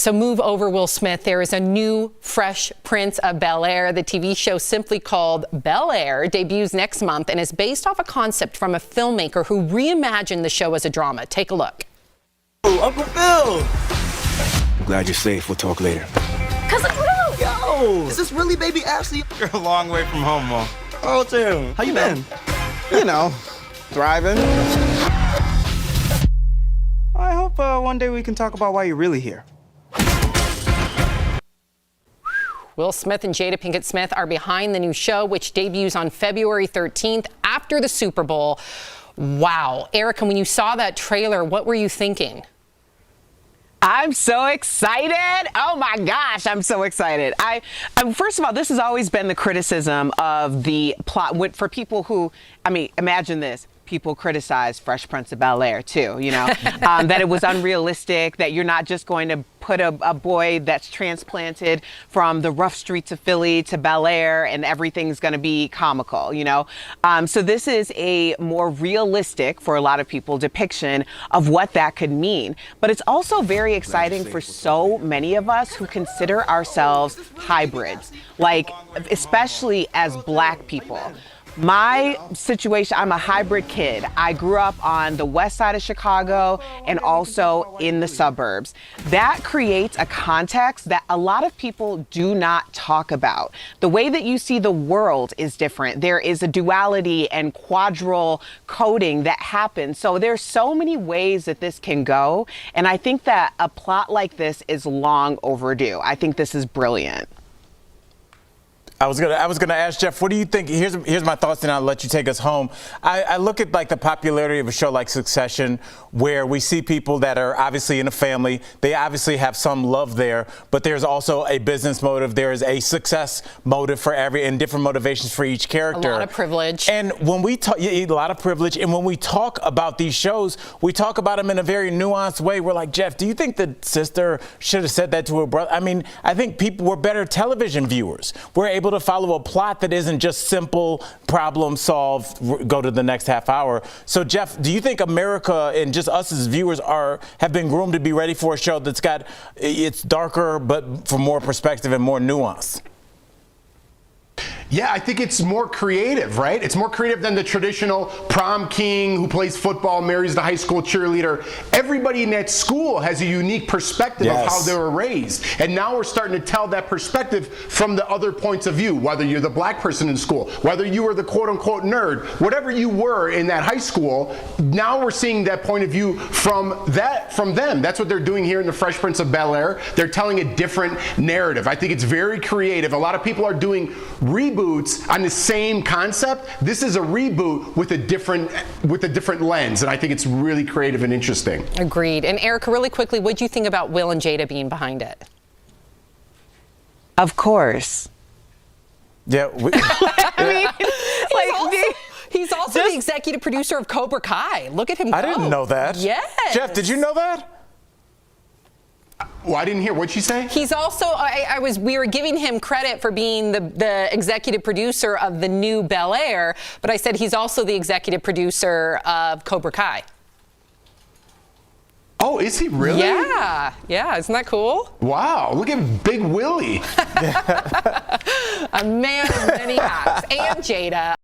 So move over, Will Smith. There is a new Fresh Prince of Bel-Air. The TV show, simply called Bel-Air, debuts next month and is based off a concept from a filmmaker who reimagined the show as a drama. Take a look. Oh, Uncle Phil! I'm glad you're safe. We'll talk later. Cousin Will! Yo! Is this really baby Ashley? You're a long way from home, Mom. Oh, Tim. How you been? You know, thriving. I hope one day we can talk about why you're really here. Will Smith and Jada Pinkett Smith are behind the new show, which debuts on February 13th after the Super Bowl. Wow. Erica, when you saw that trailer, what were you thinking? I'm so excited. Oh my gosh, I'm so excited. First of all, this has always been the criticism of the plot for people who, imagine this. People criticize Fresh Prince of Bel-Air too, that it was unrealistic, that you're not just going to put a boy that's transplanted from the rough streets of Philly to Bel-Air and everything's going to be comical, So this is a more realistic, for a lot of people, depiction of what that could mean. But it's also very exciting for so many of us who consider ourselves hybrids, especially as Black people. My situation, I'm a hybrid kid. I grew up on the west side of Chicago and also in the suburbs. That creates a context that a lot of people do not talk about. The way that you see the world is different. There is a duality and quadral coding that happens. So there's so many ways that this can go. And I think that a plot like this is long overdue. I think this is brilliant. I was gonna ask Jeff, what do you think? Here's my thoughts, and I'll let you take us home. I look at the popularity of a show like Succession, where we see people that are obviously in a family. They obviously have some love there, but there's also a business motive. There is a success motive and different motivations for each character. A lot of privilege. And when we talk, a lot of privilege. And when we talk about these shows, we talk about them in a very nuanced way. We're like, Jeff, do you think the sister should have said that to her brother? I think people were better television viewers. We're able to follow a plot that isn't just simple problem solve, go to the next half hour. So Jeff, do you think America and just us as viewers have been groomed to be ready for a show that's it's darker but for more perspective and more nuance? Yeah, I think it's more creative, right? It's more creative than the traditional prom king who plays football, marries the high school cheerleader. Everybody in that school has a unique perspective of how they were raised. And now we're starting to tell that perspective from the other points of view, whether you're the Black person in school, whether you were the quote unquote nerd, whatever you were in that high school, now we're seeing that point of view from them. That's what they're doing here in the Fresh Prince of Bel-Air. They're telling a different narrative. I think it's very creative. A lot of people are doing reboots on the same concept. This is a reboot with a different lens, and I think it's really creative and interesting. Agreed. And Erica, really quickly, what do you think about Will and Jada being behind it? Of course. Yeah. He's also the executive producer of Cobra Kai. Look at him go. I didn't know that. Yes. Jeff, did you know that? Well, I didn't hear. What'd she say? He's also, we were giving him credit for being the executive producer of the new Bel-Air, but I said he's also the executive producer of Cobra Kai. Oh, is he really? Yeah, isn't that cool? Wow, look at Big Willie. A man of many hats. And Jada.